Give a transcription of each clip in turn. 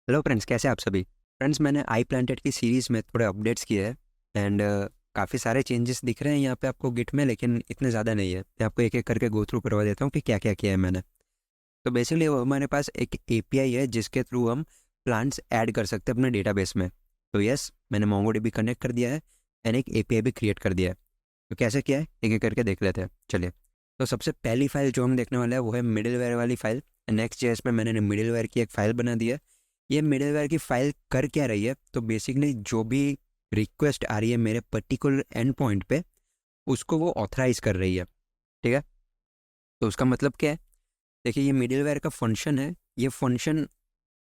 Hello friends, कैसे हैं आप सभी। फ्रेंड्स, मैंने आई प्लांटेड की सीरीज़ में थोड़े अपडेट्स किए हैं एंड काफ़ी सारे चेंजेस दिख रहे हैं यहाँ पे आपको गिट में, लेकिन इतने ज़्यादा नहीं है। मैं आपको एक एक करके गो थ्रू करवा देता हूँ कि क्या क्या किया है मैंने। तो बेसिकली वो हमारे पास एक एपीआई है जिसके थ्रू हम प्लांट्स ऐड कर सकते हैं अपने डेटाबेस में। तो यस, मैंने मोंगोडीबी कनेक्ट कर दिया है एंड एक एपीआई भी क्रिएट कर दिया है। तो कैसे किया है एक एक करके देख लेते हैं, चलिए। तो सबसे पहली फाइल जो हम देखने वाले हैं वो है मिडिलवेयर वाली फाइल। नेक्स्ट जेएस में मैंने मिडिलवेयर की एक फ़ाइल बना दी है। ये मिडिलवेयर की फ़ाइल कर क्या रही है, तो बेसिकली जो भी रिक्वेस्ट आ रही है मेरे पर्टिकुलर एंड पॉइंट पे, उसको वो ऑथराइज कर रही है। ठीक है। तो उसका मतलब क्या है, देखिए ये मिडिलवेयर का फंक्शन है। ये फंक्शन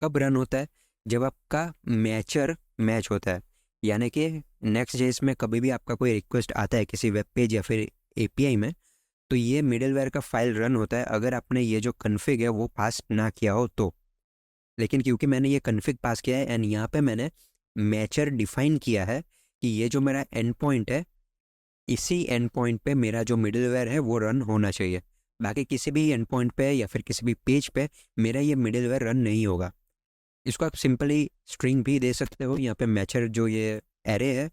कब रन होता है, जब आपका मैचर मैच होता है। यानी कि नेक्स्ट जेएस में कभी भी आपका कोई रिक्वेस्ट आता है किसी वेब पेज या फिर एपीआई में, तो ये मिडिलवेयर का फाइल रन होता है अगर आपने ये जो कन्फिग है वो पास ना किया हो तो। लेकिन क्योंकि मैंने ये कन्फिग पास किया है एंड यहाँ पे मैंने मैचर डिफाइन किया है कि ये जो मेरा एंड पॉइंट है, इसी एंड पॉइंट पे मेरा जो मिडिलवेयर है वो रन होना चाहिए। बाकी किसी भी एंड पॉइंट पे या फिर किसी भी पेज पे मेरा ये मिडिलवेयर रन नहीं होगा। इसको आप सिंपली स्ट्रिंग भी दे सकते हो। यहाँ पे मैचर जो ये एरे है,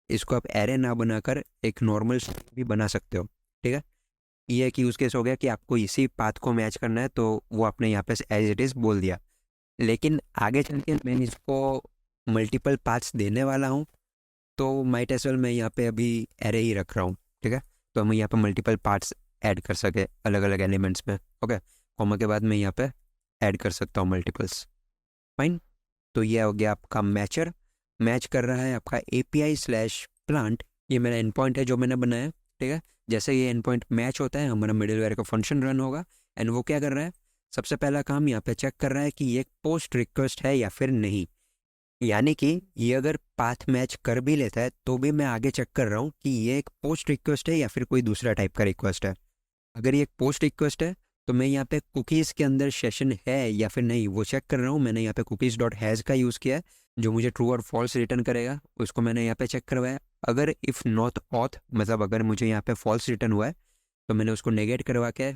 इसको आप एरे ना बनाकर एक नॉर्मल स्ट्रिंग भी बना सकते हो। ठीक है। ये एक यूज़ केस हो गया कि आपको इसी पाथ को मैच करना है, तो वो आपने यहाँ पे एज इट इज़ बोल दिया। लेकिन आगे चल के मैं इसको मल्टीपल पाथ्स देने वाला हूँ, तो माइट एज वेल मैं यहाँ पे अभी एरे ही रख रहा हूँ। ठीक है। तो हम यहाँ पे मल्टीपल पार्ट्स ऐड कर सके अलग अलग एलिमेंट्स में। ओके। कॉमा के बाद मैं यहाँ पे ऐड कर सकता हूँ मल्टीपल्स। फाइन। तो ये हो गया आपका मैचर। मैच कर रहा है आपका एपीआई स्लैश प्लांट। ये मेरा एंड पॉइंट है जो मैंने बनाया। ठीक है। जैसे ये एंड पॉइंट मैच होता है, हमारा मिडिलवेयर का फंक्शन रन होगा एंड वो क्या कर रहा है, सबसे पहला काम यहाँ पे चेक कर रहा है कि ये एक पोस्ट रिक्वेस्ट है या फिर नहीं। यानी कि ये अगर पाथ मैच कर भी लेता है तो भी मैं आगे चेक कर रहा हूँ कि ये एक पोस्ट रिक्वेस्ट है या फिर कोई दूसरा टाइप का रिक्वेस्ट है। अगर ये एक पोस्ट रिक्वेस्ट है तो मैं यहाँ पे कुकीज़ के अंदर सेशन है या फिर नहीं वो चेक कर रहा हूँ। मैंने यहाँ पे कुकीज़ डॉट हैज़ का यूज़ किया है जो मुझे ट्रू और फॉल्स रिटर्न करेगा, उसको मैंने यहाँ पे चेक करवाया। अगर इफ़ नॉट ऑथ, मतलब अगर मुझे यहाँ पे फॉल्स रिटर्न हुआ है, तो मैंने उसको नेगेट करवा के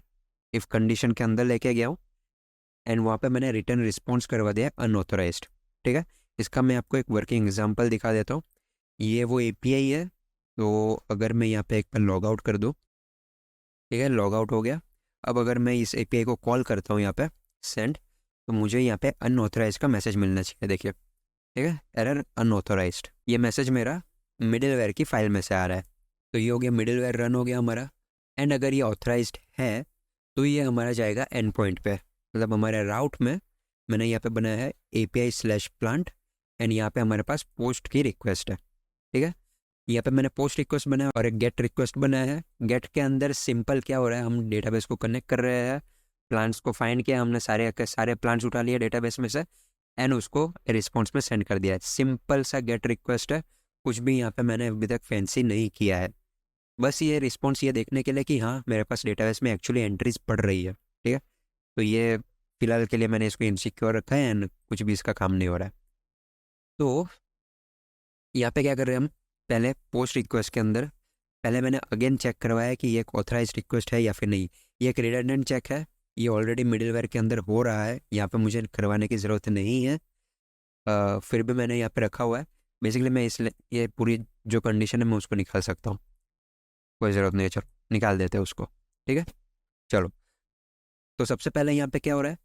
इफ़ कंडीशन के अंदर लेके गया हूँ एंड वहाँ पे मैंने रिटर्न रिस्पॉन्स करवा दिया अनऑथोराइज्ड। ठीक है। इसका मैं आपको एक वर्किंग एग्जांपल दिखा देता हूँ। ये वो एपीआई है। तो अगर मैं यहाँ पे एक बार लॉग आउट कर दूँ, ठीक है, लॉग आउट हो गया। अब अगर मैं इस एपीआई को कॉल करता हूँ यहाँ पे सेंड, तो मुझे यहाँ पे अनऑथराइज का मैसेज मिलना चाहिए। देखिए, ठीक है, एरर अनऑथराइज्ड। ये मैसेज मेरा मिडिलवेयर की फाइल में से आ रहा है। तो ये हो गया, मिडिलवेयर रन हो गया हमारा। एंड अगर ये ऑथराइज्ड है तो ये हमारा जाएगा एंड पॉइंट पे, मतलब हमारे राउट में। मैंने यहाँ पे बनाया है एपीआई स्लैश प्लांट एंड यहाँ पे हमारे पास पोस्ट की रिक्वेस्ट है। ठीक है। यहाँ पे मैंने पोस्ट रिक्वेस्ट बनाया और एक गेट रिक्वेस्ट बनाया है। गेट के अंदर सिंपल क्या हो रहा है, हम डेटाबेस को कनेक्ट कर रहे हैं। प्लांट्स को फाइंड किया हमने, सारे के सारे प्लांट्स उठा लिए डेटाबेस में से एंड उसको रिस्पॉन्स में सेंड कर दिया है। सिंपल सा गेट रिक्वेस्ट है। कुछ भी यहाँ पे मैंने अभी तक फैंसी नहीं किया है। बस ये रिस्पॉन्स ये देखने के लिए कि हाँ मेरे पास डेटाबेस में एक्चुअली एंट्रीज पड़ रही है। ठीक है। तो ये फिलहाल के लिए मैंने इसको इनसिक्योर रखा है एंड कुछ भी इसका काम नहीं हो रहा है। तो यहाँ पे क्या कर रहे हैं हम, पहले पोस्ट रिक्वेस्ट के अंदर पहले मैंने अगेन चेक करवाया कि ये एक ऑथराइज रिक्वेस्ट है या फिर नहीं। ये एक रिडंडेंट चेक है, ये ऑलरेडी मिडिलवेयर के अंदर हो रहा है, यहाँ पे मुझे करवाने की ज़रूरत नहीं है। फिर भी मैंने यहाँ पे रखा हुआ है। बेसिकली मैं इसलिए ये पूरी जो कंडीशन है मैं उसको निकाल सकता हूँ, कोई ज़रूरत नहीं है, चलो निकाल देते हैं उसको। ठीक है। चलो, तो सबसे पहले यहाँ पे क्या हो रहा है,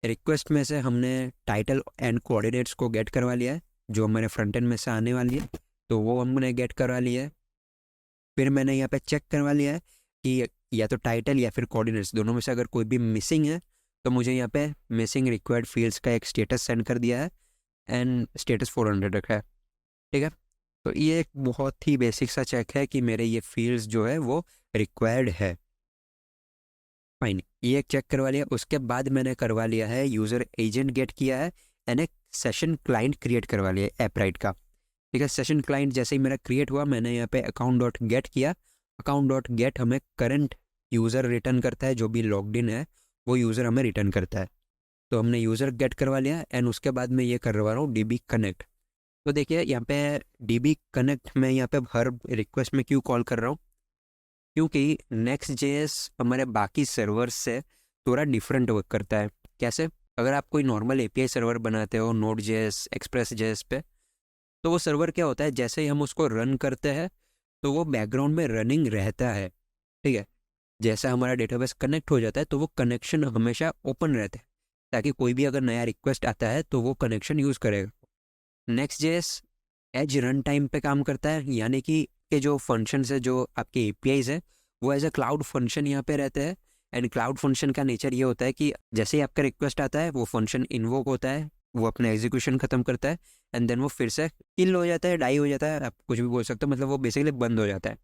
रिक्वेस्ट में से हमने टाइटल एंड कोऑर्डिनेट्स को गेट करवा लिया है जो हमारे फ्रंट एंड में से आने वाली है, तो वो हमने गेट करवा लिया है। फिर मैंने यहाँ पे चेक करवा लिया है कि या तो टाइटल या फिर कोऑर्डिनेट्स दोनों में से अगर कोई भी मिसिंग है, तो मुझे यहाँ पे मिसिंग रिक्वायर्ड फील्ड्स का एक स्टेटस सेंड कर दिया है एंड स्टेटस 400 रखा है। ठीक है। तो ये एक बहुत ही बेसिक सा चेक है कि मेरे ये फील्ड्स जो है वो रिक्वायर्ड है। फाइन, ये एक चेक करवा लिया। उसके बाद मैंने करवा लिया है यूज़र एजेंट गेट किया है एंड एक सेशन क्लाइंट क्रिएट करवा लिया है ऐपराइट का। ठीक है। सेशन क्लाइंट जैसे ही मेरा क्रिएट हुआ, मैंने यहाँ पे अकाउंट डॉट गेट किया। अकाउंट डॉट गेट हमें करंट यूज़र रिटर्न करता है, जो भी लॉग्ड इन है वो यूज़र हमें रिटर्न करता है। तो हमने यूज़र गेट करवा लिया एंड उसके बाद मैं ये करवा रहा हूँ डीबी कनेक्ट। तो देखिए यहाँ पे डीबी कनेक्ट मैं यहाँ पे हर रिक्वेस्ट में क्यों कॉल कर रहा हूँ, क्योंकि नेक्स्ट जेएस हमारे बाकी सर्वर्स से थोड़ा डिफरेंट वर्क करता है। कैसे, अगर आप कोई नॉर्मल एपीआई सर्वर बनाते हो नोड जेएस एक्सप्रेस जेएस पे, तो वो सर्वर क्या होता है, जैसे ही हम उसको रन करते हैं तो वो बैकग्राउंड में रनिंग रहता है। ठीक है, जैसा हमारा डेटाबेस कनेक्ट हो जाता है तो वो कनेक्शन हमेशा ओपन रहता है, ताकि कोई भी अगर नया रिक्वेस्ट आता है तो वो कनेक्शन यूज़ करेगा। Next JS as run time पे काम करता है, यानी कि के जो फंक्शंस है, जो आपके एपीआईज है, वो एज अ क्लाउड फंक्शन यहाँ पे रहते हैं। एंड क्लाउड फंक्शन का नेचर ये होता है कि जैसे ही आपका रिक्वेस्ट आता है वो फंक्शन इन्वोक होता है, वो अपना एग्जीक्यूशन खत्म करता है, एंड देन वो फिर से किल हो जाता है, डाई हो जाता है, आप कुछ भी बोल सकते हो, मतलब वो बेसिकली बंद हो जाता है।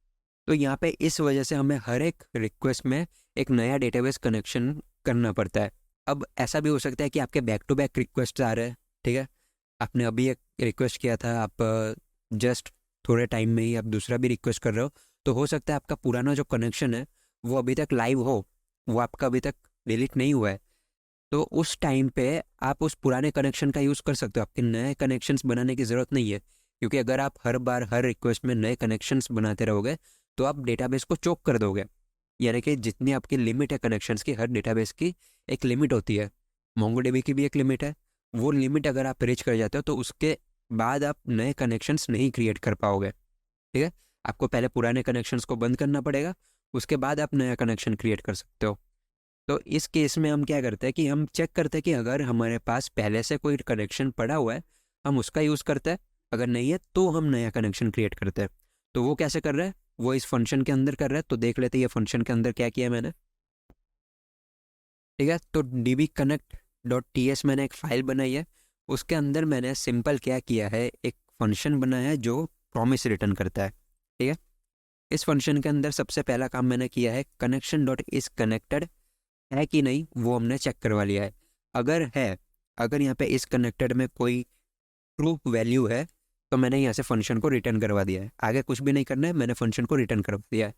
तो यहाँ पे इस वजह से हमें हर एक रिक्वेस्ट में एक नया डेटाबेस कनेक्शन करना पड़ता है। अब ऐसा भी हो सकता है कि आपके बैक टू बैक रिक्वेस्ट आ रहे हैं। ठीक है, आपने अभी एक रिक्वेस्ट किया था, आप जस्ट थोड़े टाइम में ही आप दूसरा भी रिक्वेस्ट कर रहे हो, तो हो सकता है आपका पुराना जो कनेक्शन है वो अभी तक लाइव हो, वो आपका अभी तक डिलीट नहीं हुआ है। तो उस टाइम पे आप उस पुराने कनेक्शन का यूज़ कर सकते हो, आपके नए कनेक्शंस बनाने की ज़रूरत नहीं है। क्योंकि अगर आप हर बार हर रिक्वेस्ट में नए कनेक्शंस बनाते रहोगे तो आप डेटाबेस को चोक कर दोगे। यानी कि जितनी आपकी लिमिट है कनेक्शंस की, हर डेटाबेस की एक लिमिट होती है, मोंगोडीबी की भी एक लिमिट है। वो लिमिट अगर आप रीच कर जाते हो तो उसके बाद आप नए कनेक्शंस नहीं क्रिएट कर पाओगे। ठीक है, आपको पहले पुराने कनेक्शंस को बंद करना पड़ेगा, उसके बाद आप नया कनेक्शन क्रिएट कर सकते हो। तो इस केस में हम क्या करते हैं कि हम चेक करते हैं कि अगर हमारे पास पहले से कोई कनेक्शन पड़ा हुआ है हम उसका यूज़ करते हैं, अगर नहीं है तो हम नया कनेक्शन क्रिएट करते हैं। तो वो कैसे कर रहा है, वो इस फंक्शन के अंदर कर रहा है। तो देख लेते हैं ये फंक्शन के अंदर क्या किया है मैंने। ठीक है, तो dbconnect.ts मैंने एक फ़ाइल बनाई है, उसके अंदर मैंने सिंपल क्या किया है, एक फंक्शन बनाया है जो प्रॉमिस रिटर्न करता है। ठीक है, इस फंक्शन के अंदर सबसे पहला काम मैंने किया है, कनेक्शन डॉट इज कनेक्टेड है कि नहीं वो हमने चेक करवा लिया है। अगर है, अगर यहाँ पे इस कनेक्टेड में कोई ट्रू वैल्यू है तो मैंने यहाँ से फंक्शन को रिटर्न करवा दिया है, आगे कुछ भी नहीं करना है, मैंने फंक्शन को रिटर्न करवा दिया है।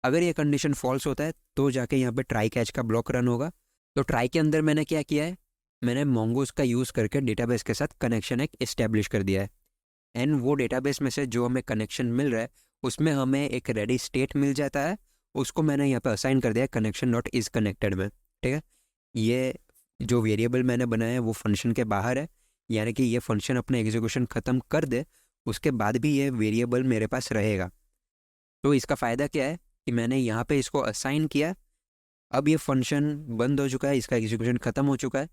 अगर ये कंडीशन फॉल्स होता है तो जाके यहाँ पे ट्राई कैच का ब्लॉक रन होगा। तो ट्राई के अंदर मैंने क्या किया है, मैंने मोंगोज का यूज़ करके डेटाबेस के साथ कनेक्शन एक इस्टेब्लिश कर दिया है। एंड वो डेटाबेस में से जो हमें कनेक्शन मिल रहा है उसमें हमें एक रेडी स्टेट मिल जाता है, उसको मैंने यहाँ पे असाइन कर दिया है कनेक्शन नॉट इज कनेक्टेड में। ठीक है, ये जो वेरिएबल मैंने बनाया है वो फंक्शन के बाहर है, यानी कि ये फंक्शन अपने एग्जीक्यूशन ख़त्म कर दे उसके बाद भी ये वेरिएबल मेरे पास रहेगा। तो इसका फ़ायदा क्या है कि मैंने यहाँ पे इसको असाइन किया, अब ये फंक्शन बंद हो चुका है, इसका एग्जीक्यूशन ख़त्म हो चुका है।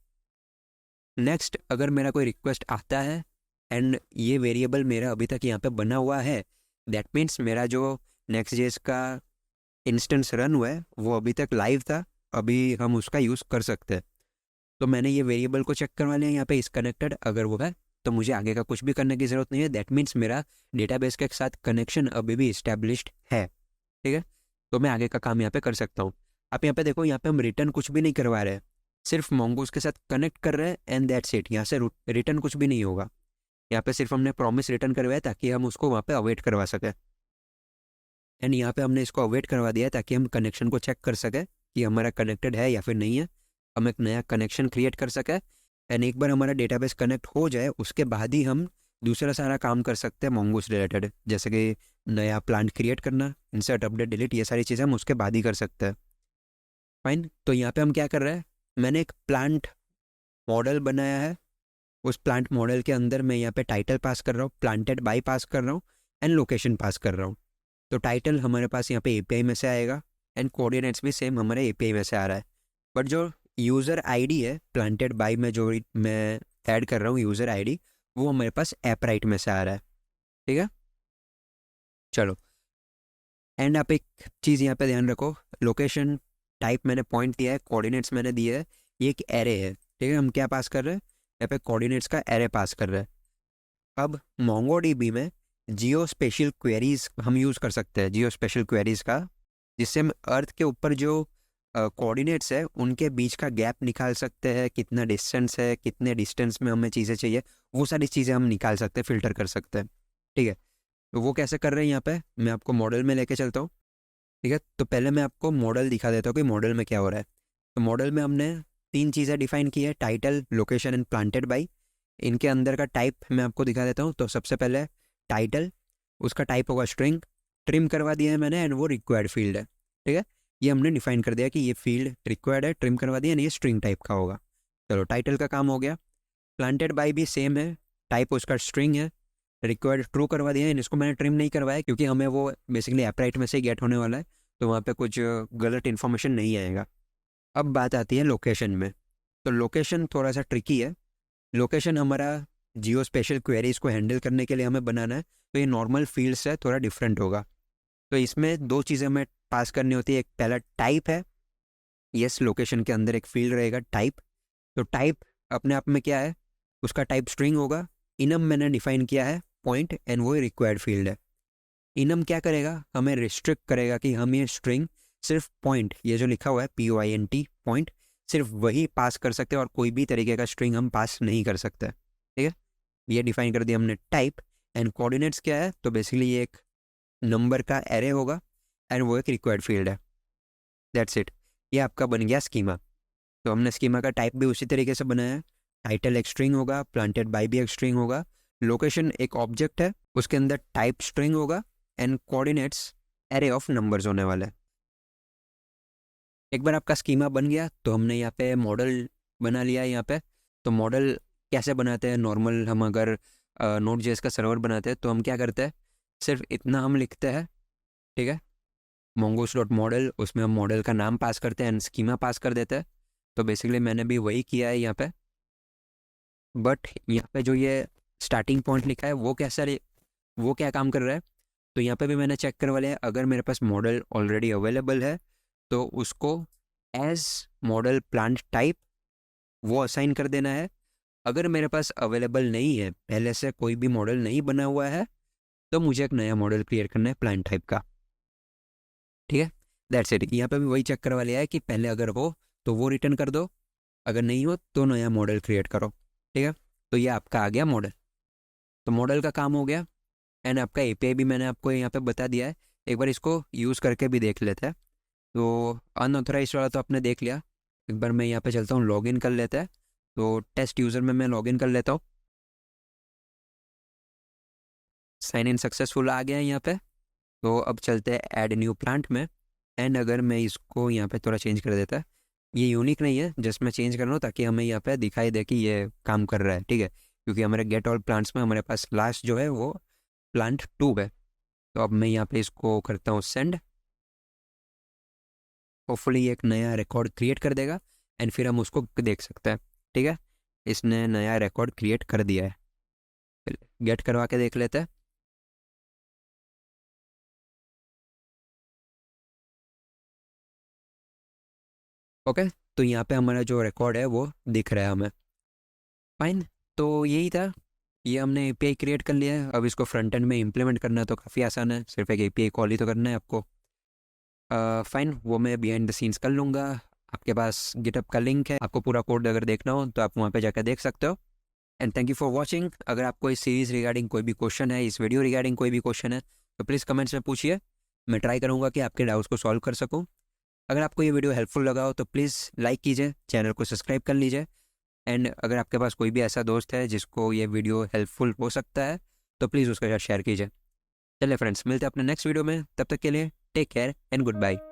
नेक्स्ट, अगर मेरा कोई रिक्वेस्ट आता है एंड ये वेरिएबल मेरा अभी तक यहाँ पे बना हुआ है, दैट मीन्स मेरा जो नेक्स्ट जेस का इंस्टेंस रन हुआ है वो अभी तक लाइव था, अभी हम उसका यूज़ कर सकते हैं। तो मैंने ये वेरिएबल को चेक करवा लिया यहाँ पे इस कनेक्टेड, अगर वो है तो मुझे आगे का कुछ भी करने की ज़रूरत नहीं है। दैट मीन्स मेरा डेटाबेस के साथ कनेक्शन अभी भी इस्टेब्लिश्ड है। ठीक है, तो मैं आगे का काम यहाँ पे कर सकता हूँ। आप यहाँ पे देखो, यहाँ पे हम रिटर्न कुछ भी नहीं करवा रहे हैं, सिर्फ मोंगोज के साथ कनेक्ट कर रहे हैं एंड दैट्स इट। यहाँ से रिटर्न कुछ भी नहीं होगा, यहाँ पे सिर्फ हमने प्रॉमिस रिटर्न करवाया ताकि हम उसको वहाँ पे अवेट करवा सकें। एंड यहाँ पे हमने इसको अवेट करवा दिया है ताकि हम कनेक्शन को चेक कर सकें कि हमारा कनेक्टेड है या फिर नहीं है, हम एक नया कनेक्शन क्रिएट कर सकें। एंड एक बार हमारा डेटाबेस कनेक्ट हो जाए उसके बाद ही हम दूसरा सारा काम कर सकते हैं मोंगोज रिलेटेड, जैसे कि नया प्लांट क्रिएट करना, इंसर्ट अपडेट डिलीट, ये सारी चीज़ें हम उसके बाद ही कर सकते हैं। फाइन, तो यहाँ पे हम क्या कर रहे हैं, मैंने एक प्लांट मॉडल बनाया है, उस प्लांट मॉडल के अंदर मैं यहाँ पे टाइटल पास कर रहा हूँ, प्लांटेड बाय पास कर रहा हूँ, एंड लोकेशन पास कर रहा हूँ। तो टाइटल हमारे पास यहाँ पे एपीआई में से आएगा एंड कोऑर्डिनेट्स भी सेम हमारे एपीआई में से आ रहा है। बट जो यूज़र आईडी है प्लांटेड बाय में जो मैं ऐड कर रहा हूँ यूज़र आईडी, वो हमारे पास ऐप राइट में से आ रहा है। ठीक है, चलो। एंड आप एक चीज़ यहाँ पे ध्यान रखो, लोकेशन टाइप मैंने पॉइंट दिया है, कोऑर्डिनेट्स मैंने दिए है, ये एक एरे है। ठीक है, हम क्या पास कर रहे हैं, यहाँ पे कोऑर्डिनेट्स का एरे पास कर रहे हैं। अब मोंगोडीबी में जियो स्पेशल क्वेरीज हम यूज़ कर सकते हैं, जियो स्पेशल क्वेरीज का, जिससे हम अर्थ के ऊपर जो कोऑर्डिनेट्स है उनके बीच का गैप निकाल सकते हैं, कितना डिस्टेंस है, कितने डिस्टेंस में हमें चीज़ें चाहिए, वो सारी चीज़ें हम निकाल सकते हैं, फिल्टर कर सकते हैं। ठीक है, तो वो कैसे कर रहे हैं यहाँ पे मैं आपको मॉडल में लेके चलता हूँ। ठीक है, तो पहले मैं आपको मॉडल दिखा देता हूँ कि मॉडल में क्या हो रहा है। तो मॉडल में हमने 3 चीज़ें डिफाइन की है, title, location and planted by. इनके अंदर का टाइप मैं आपको दिखा देता हूँ। तो सबसे पहले टाइटल, उसका टाइप होगा स्ट्रिंग, ट्रिम करवा दिया है मैंने एंड वो रिक्वायर्ड फील्ड है। ठीक है, ये हमने डिफाइन कर दिया कि ये फील्ड रिक्वायर्ड है, ट्रिम करवा दिया एंड ये स्ट्रिंग टाइप का होगा। चलो टाइटल का काम हो गया। प्लांटेड बाय भी सेम है, टाइप उसका स्ट्रिंग है, रिक्वायर्ड ट्रू करवा दिया है। इसको मैंने ट्रिम नहीं करवाया क्योंकि हमें वो बेसिकली एपराइट में से ही गेट होने वाला है, तो वहाँ पे कुछ गलत इन्फॉर्मेशन नहीं आएगा। अब बात आती है लोकेशन में। तो लोकेशन थोड़ा सा ट्रिकी है। लोकेशन हमारा जियो स्पेशल क्वेरीज को हैंडल करने के लिए हमें बनाना है, तो ये नॉर्मल फील्ड से थोड़ा डिफरेंट होगा। तो इसमें दो चीज़ें हमें पास करनी होती है। एक पहला टाइप है, यस लोकेशन के अंदर एक फील्ड रहेगा टाइप। तो टाइप अपने आप में क्या है, उसका टाइप स्ट्रिंग होगा। इनम मैंने डिफाइन किया है पॉइंट, एंड वो रिक्वायर्ड फील्ड है। इनम क्या करेगा, हमें रिस्ट्रिक्ट करेगा कि हम ये स्ट्रिंग सिर्फ पॉइंट, ये जो लिखा हुआ है POINT पॉइंट, सिर्फ वही पास कर सकते हैं और कोई भी तरीके का स्ट्रिंग हम पास नहीं कर सकते। ठीक है, ये डिफाइन कर दिया हमने टाइप। एंड कोऑर्डिनेट्स क्या है, तो बेसिकली ये एक नंबर का एरे होगा एंड वो एक रिक्वायर्ड फील्ड है। दैट्स इट, ये आपका बन गया स्कीमा। तो हमने स्कीमा का टाइप भी उसी तरीके से बनाया है। टाइटल एक स्ट्रिंग होगा, प्लांटेड बाय भी एक स्ट्रिंग होगा, लोकेशन एक ऑब्जेक्ट है, उसके अंदर टाइप स्ट्रिंग होगा, and coordinates array of numbers होने वाले हैं। एक बार आपका स्कीमा बन गया तो हमने यहाँ पे मॉडल बना लिया है यहाँ पे। तो मॉडल कैसे बनाते हैं, नॉर्मल हम अगर Node.js का सर्वर बनाते हैं तो हम क्या करते हैं, सिर्फ इतना हम लिखते हैं, ठीक है, mongoose.model, उसमें हम मॉडल का नाम पास करते हैं एंड स्कीमा पास कर देते हैं। तो बेसिकली मैंने भी वही किया है यहाँ पे। बट यहाँ पे जो ये स्टार्टिंग पॉइंट लिखा है वो क्या काम कर रहा है, तो यहाँ पे भी मैंने चेक करवा लिया है। अगर मेरे पास मॉडल ऑलरेडी अवेलेबल है तो उसको एज मॉडल प्लांट टाइप वो असाइन कर देना है। अगर मेरे पास अवेलेबल नहीं है, पहले से कोई भी मॉडल नहीं बना हुआ है, तो मुझे एक नया मॉडल क्रिएट करना है प्लांट टाइप का। ठीक है, दैट्स इट। यहाँ पे भी वही चेक करवा लिया है कि पहले अगर हो तो वो रिटर्न कर दो, अगर नहीं हो तो नया मॉडल क्रिएट करो। ठीक है, तो ये आपका आ गया मॉडल। तो मॉडल का काम हो गया एंड आपका API भी मैंने आपको यहाँ पे बता दिया है। एक बार इसको यूज़ करके भी देख लेते हैं। तो अनऑथराइज वाला तो आपने देख लिया। एक बार मैं यहाँ पे चलता हूँ, लॉगिन कर लेते हैं। तो टेस्ट यूज़र में मैं लॉगिन कर लेता हूँ। साइन इन सक्सेसफुल आ गया है यहाँ पे। तो अब चलते हैं ऐड न्यू प्लांट में। एंड अगर मैं इसको यहाँ पे थोड़ा चेंज कर देता, ये यूनिक नहीं है, जस्ट मैं चेंज कर रहा हूँ ताकि हमें यहाँ पे दिखाई दे कि ये काम कर रहा है। ठीक है, क्योंकि हमारे गेट ऑल प्लांट्स में हमारे पास लास्ट जो है वो प्लांट 2 है। तो अब मैं यहाँ पे इसको करता हूँ सेंड। होपफुली एक नया रिकॉर्ड क्रिएट कर देगा एंड फिर हम उसको देख सकते हैं। ठीक है, इसने नया रिकॉर्ड क्रिएट कर दिया है, गेट करवा के देख लेते हैं। ओके, तो यहाँ पे हमारा जो रिकॉर्ड है वो दिख रहा है हमें। फाइन, तो यही था, ये हमने API क्रिएट कर लिया है। अब इसको फ्रंट एंड में इम्प्लीमेंट करना तो काफ़ी आसान है, सिर्फ एक API कॉल ही तो करना है आपको। फाइन, वो मैं बिहाइंड द सीन्स कर लूँगा। आपके पास गिटअप का लिंक है, आपको पूरा कोड अगर देखना हो तो आप वहाँ पे जाकर देख सकते हो। And thank you for watching. अगर आपको इस सीरीज़ रिगार्डिंग कोई भी क्वेश्चन है, इस वीडियो रिगार्डिंग कोई भी क्वेश्चन है, तो प्लीज़ कमेंट्स में पूछिए। मैं ट्राई करूँगा कि आपके डाउट्स को सॉल्व कर सकूँ। अगर आपको ये वीडियो हेल्पफुल लगा हो तो प्लीज़ लाइक कीजिए, चैनल को सब्सक्राइब कर लीजिए। एंड अगर आपके पास कोई भी ऐसा दोस्त है जिसको ये वीडियो हेल्पफुल हो सकता है, तो प्लीज़ उसके साथ शेयर कीजिए। चलिए फ्रेंड्स, मिलते हैं अपने नेक्स्ट वीडियो में। तब तक के लिए take care and good bye bye.